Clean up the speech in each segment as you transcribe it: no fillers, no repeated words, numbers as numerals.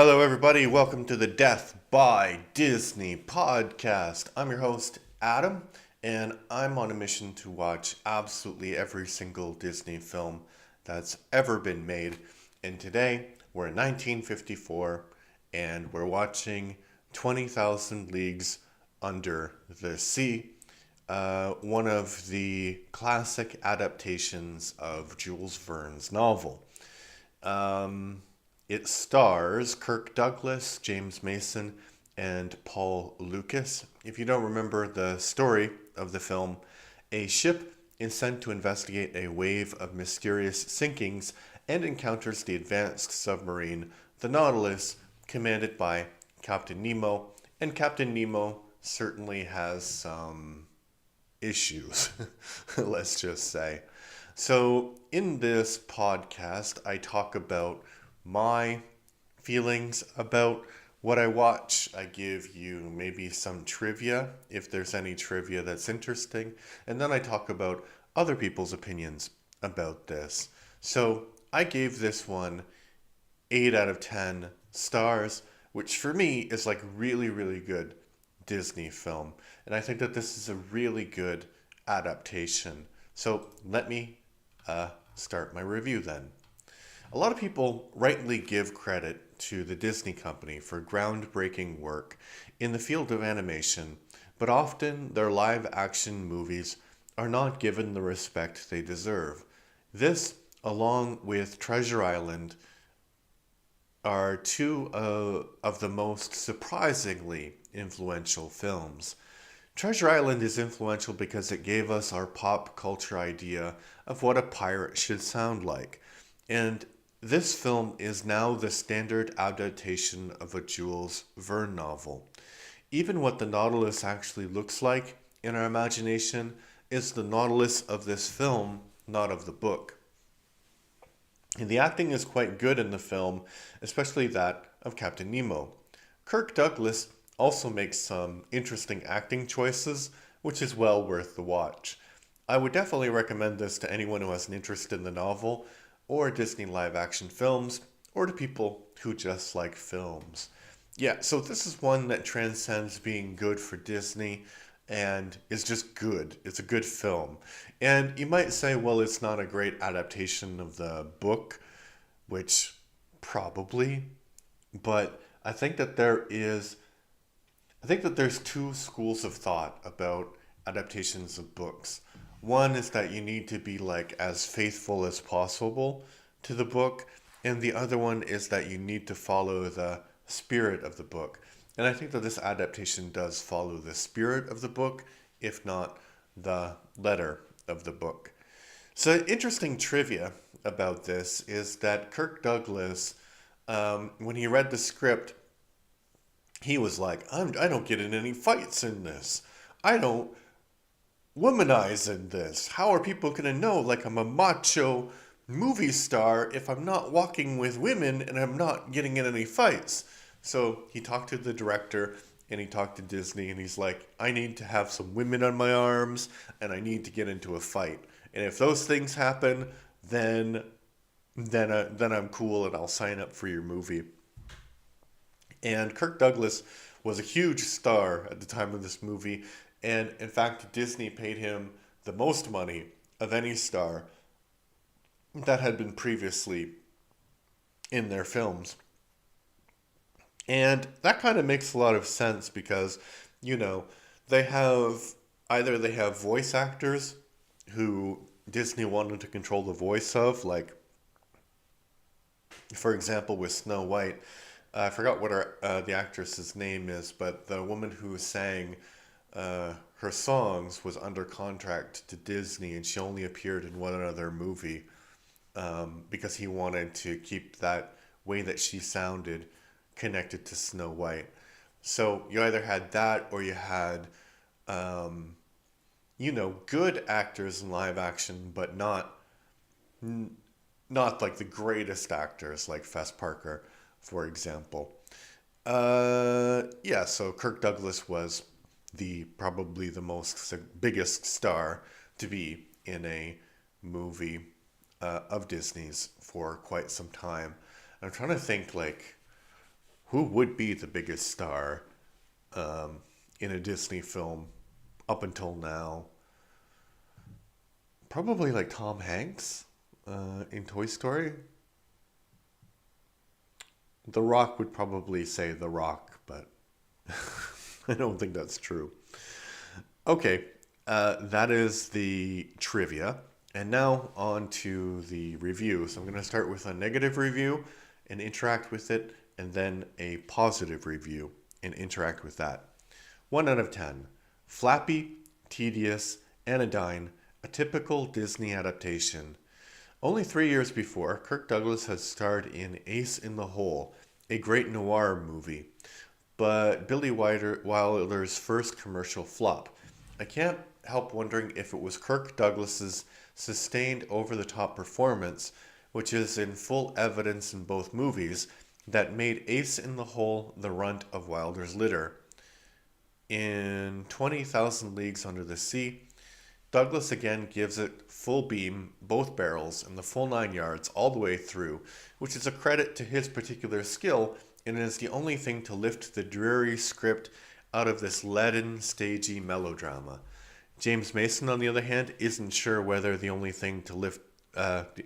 Hello, everybody. Welcome to the Death by Disney podcast. I'm your host, Adam, and I'm on a mission to watch absolutely every single Disney film that's ever been made. And today, we're in 1954, and we're watching 20,000 Leagues Under the Sea, one of the classic adaptations of Jules Verne's novel. It stars Kirk Douglas, James Mason, and Paul Lucas. If you don't remember the story of the film, a ship is sent to investigate a wave of mysterious sinkings and encounters the advanced submarine, the Nautilus, commanded by Captain Nemo. And Captain Nemo certainly has some issues, let's just say. So, in this podcast, I talk about my feelings about what I watch. I give you maybe some trivia, if there's any trivia that's interesting, and then I talk about other people's opinions about this. So, I gave this one 8 out of 10 stars, which for me is like really, really good Disney film. And I think that this is a really good adaptation. So let me start my review then. A lot of people rightly give credit to the Disney Company for groundbreaking work in the field of animation, but often their live action movies are not given the respect they deserve. This, along with Treasure Island, are two of the most surprisingly influential films. Treasure Island is influential because it gave us our pop culture idea of what a pirate should sound like. And this film is now the standard adaptation of a Jules Verne novel. Even what the Nautilus actually looks like in our imagination is the Nautilus of this film, not of the book. And the acting is quite good in the film, especially that of Captain Nemo. Kirk Douglas also makes some interesting acting choices, which is well worth the watch. I would definitely recommend this to anyone who has an interest in the novel, or Disney live action films, or to people who just like films. Yeah, so this is one that transcends being good for Disney and is just good. It's a good film. And you might say, well, it's not a great adaptation of the book, which probably, but I think that there's two schools of thought about adaptations of books. One is that you need to be like as faithful as possible to the book, and the other one is that you need to follow the spirit of the book. And I think that this adaptation does follow the spirit of the book, if not the letter of the book. So, interesting trivia about this is that Kirk Douglas, when he read the script, he was like, I don't get in any fights in this. I don't womanize in this. How are people going to know like I'm a macho movie star if I'm not walking with women and I'm not getting in any fights? So he talked to the director and he talked to Disney and he's like, I need to have some women on my arms and I need to get into a fight. And if those things happen, then I'm cool and I'll sign up for your movie. And Kirk Douglas was a huge star at the time of this movie. And in fact, Disney paid him the most money of any star that had been previously in their films. And that kind of makes a lot of sense because, you know, they have they have voice actors who Disney wanted to control the voice of, like, for example, with Snow White. I forgot what the actress's name is, but the woman who sang her songs was under contract to Disney, and she only appeared in one other movie because he wanted to keep that way that she sounded connected to Snow White. So you either had that or you had, good actors in live action, but not like the greatest actors like Fess Parker, for example. Yeah, so Kirk Douglas was probably the biggest star to be in a movie of Disney's for quite some time. I'm trying to think like who would be the biggest star in a Disney film up until now? Probably like Tom Hanks in Toy Story. The Rock would probably say The Rock, but I don't think that's true. Okay, that is the trivia. And now on to the review. So I'm going to start with a negative review and interact with it, and then a positive review and interact with that. 1 out of 10. Flappy, tedious, anodyne, a typical Disney adaptation. Only 3 years before, Kirk Douglas had starred in Ace in the Hole, a great noir movie, but Billy Wilder's first commercial flop. I can't help wondering if it was Kirk Douglas's sustained over-the-top performance, which is in full evidence in both movies, that made Ace in the Hole the runt of Wilder's litter. In 20,000 Leagues Under the Sea, Douglas again gives it full beam, both barrels, and the full 9 yards all the way through, which is a credit to his particular skill and is the only thing to lift the dreary script out of this leaden, stagey melodrama. James Mason, on the other hand, isn't sure whether the only thing to lift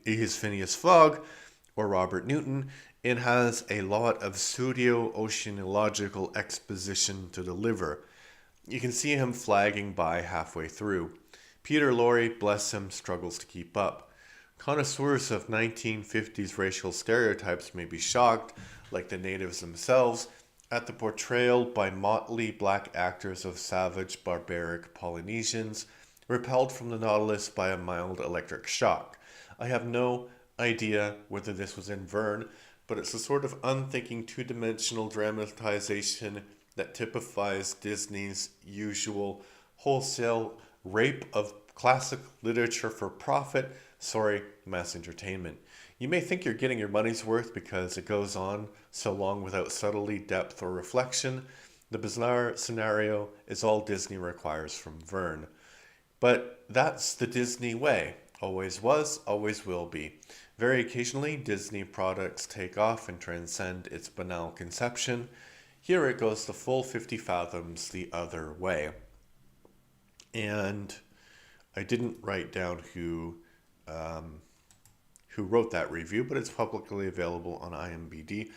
is Phineas Fogg or Robert Newton, and has a lot of pseudo-oceanological exposition to deliver. You can see him flagging by halfway through. Peter Lorre, bless him, struggles to keep up. Connoisseurs of 1950s racial stereotypes may be shocked, like the natives themselves, at the portrayal by motley black actors of savage, barbaric Polynesians, repelled from the Nautilus by a mild electric shock. I have no idea whether this was in Verne, but it's a sort of unthinking two-dimensional dramatization that typifies Disney's usual wholesale rape of classic literature for profit, mass entertainment. You may think you're getting your money's worth because it goes on so long without subtlety, depth, or reflection. The bizarre scenario is all Disney requires from Verne. But that's the Disney way. Always was, always will be. Very occasionally, Disney products take off and transcend its banal conception. Here it goes the full 50 fathoms the other way. And I didn't write down who wrote that review, but it's publicly available on IMDb.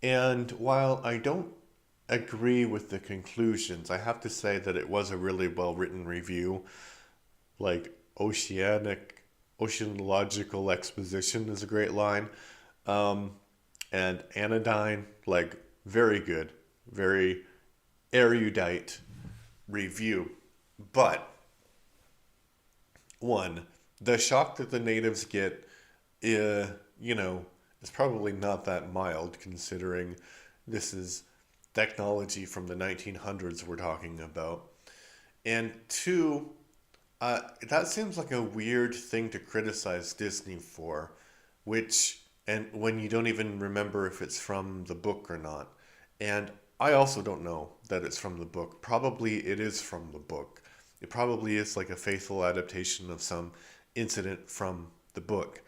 And while I don't agree with the conclusions, I have to say that it was a really well-written review. Like, oceanological exposition is a great line. And anodyne, like, very good, very erudite review. But, one, the shock that the natives get, is probably not that mild, considering this is technology from the 1900s we're talking about. And two, that seems like a weird thing to criticize Disney for, and when you don't even remember if it's from the book or not. And I also don't know that it's from the book. Probably it is from the book. It probably is like a faithful adaptation of some incident from the book.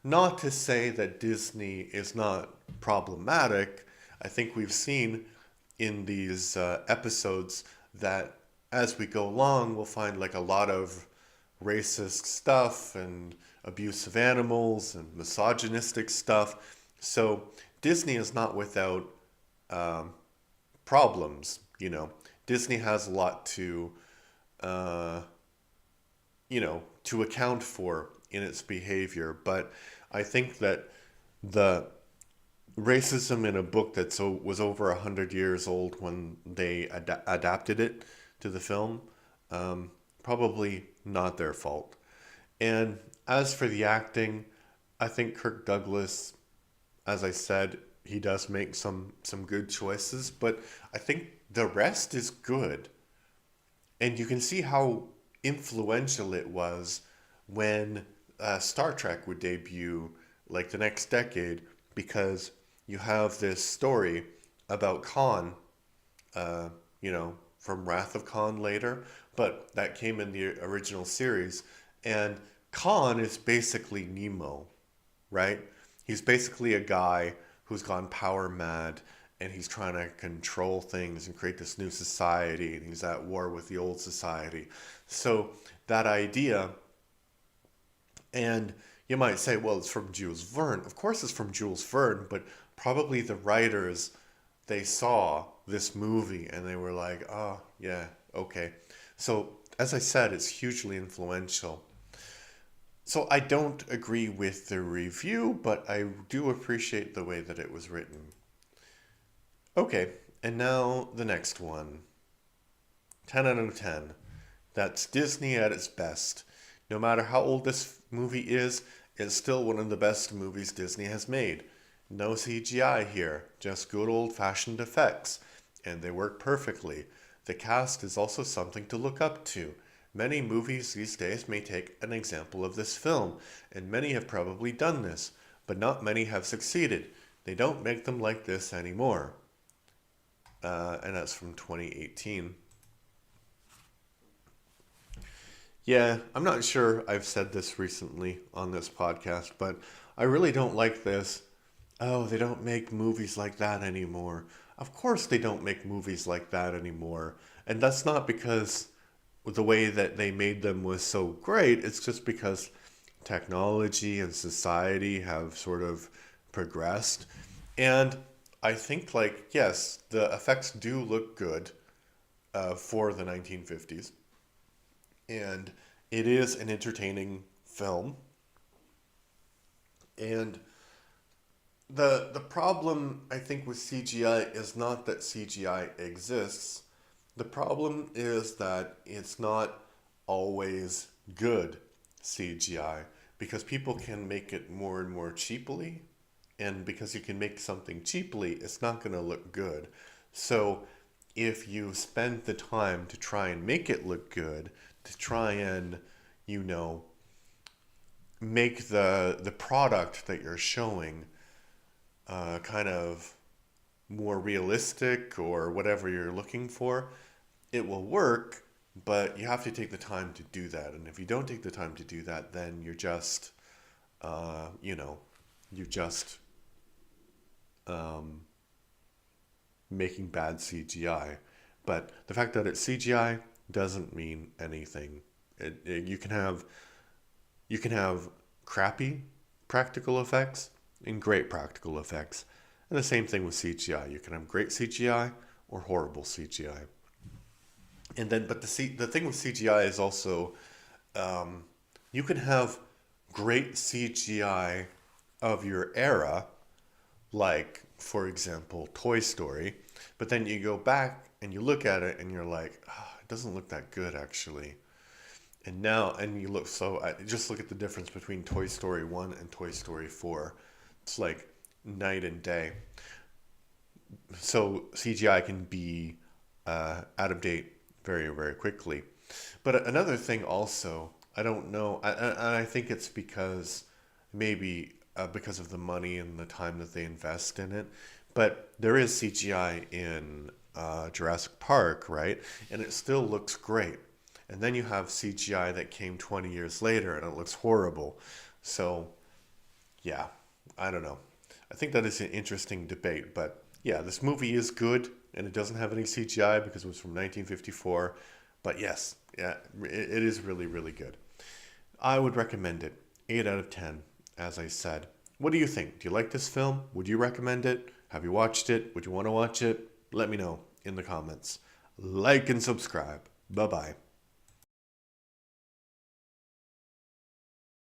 Not to say that Disney is not problematic. I think we've seen in these episodes that as we go along, we'll find like a lot of racist stuff and abuse of animals and misogynistic stuff. So Disney is not without problems. Disney has a lot to to account for in its behavior. But I think that the racism in a book that was over 100 years old when they adapted it to the film, probably not their fault. And as for the acting, I think Kirk Douglas, as I said, he does make some good choices, but I think the rest is good. And you can see how influential it was when Star Trek would debut, like the next decade, because you have this story about Khan, from Wrath of Khan later, but that came in the original series. And Khan is basically Nemo, right? He's basically a guy who's gone power mad and he's trying to control things and create this new society, and he's at war with the old society. So that idea, and you might say, well, it's from Jules Verne. Of course it's from Jules Verne, but probably the writers, they saw this movie and they were like, oh, yeah, okay. So, as I said, it's hugely influential. So I don't agree with the review, but I do appreciate the way that it was written. Okay, and now the next one. 10 out of 10. That's Disney at its best. No matter how old this movie is, it's still one of the best movies Disney has made. No CGI here, just good old-fashioned effects, and they work perfectly. The cast is also something to look up to. Many movies these days may take an example of this film, and many have probably done this, but not many have succeeded. They don't make them like this anymore. And that's from 2018. Yeah, I'm not sure I've said this recently on this podcast, but I really don't like this. Oh, they don't make movies like that anymore. Of course they don't make movies like that anymore. And that's not because the way that they made them was so great. It's just because technology and society have sort of progressed. And I think, like, yes, the effects do look good for the 1950s. And it is an entertaining film. And the problem, I think, with CGI is not that CGI exists. The problem is that it's not always good CGI, because people can make it more and more cheaply, and because you can make something cheaply, it's not going to look good. So if you spend the time to try and make it look good, to try and, you know, make the product that you're showing kind of more realistic or whatever you're looking for, it will work, but you have to take the time to do that. And if you don't take the time to do that, then you're just, you're just making bad CGI. But the fact that it's CGI doesn't mean anything. You can have crappy practical effects and great practical effects. And the same thing with CGI. You can have great CGI or horrible CGI. And then, but the thing with CGI is also, you can have great CGI of your era, like, for example, Toy Story, but then you go back and you look at it and you're like, it doesn't look that good actually. And you look, just look at the difference between Toy Story 1 and Toy Story 4. It's like night and day. So CGI can be out of date very, very quickly. But another thing also, I don't know, and I think it's maybe because of the money and the time that they invest in it, but there is CGI in Jurassic Park, right? And it still looks great. And then you have CGI that came 20 years later and it looks horrible. So, yeah, I don't know. I think that is an interesting debate, but yeah, this movie is good and it doesn't have any CGI because it was from 1954. But yes, yeah, it is really, really good. I would recommend it. 8 out of 10, as I said. What do you think? Do you like this film? Would you recommend it? Have you watched it? Would you want to watch it? Let me know in the comments. Like and subscribe. Bye-bye.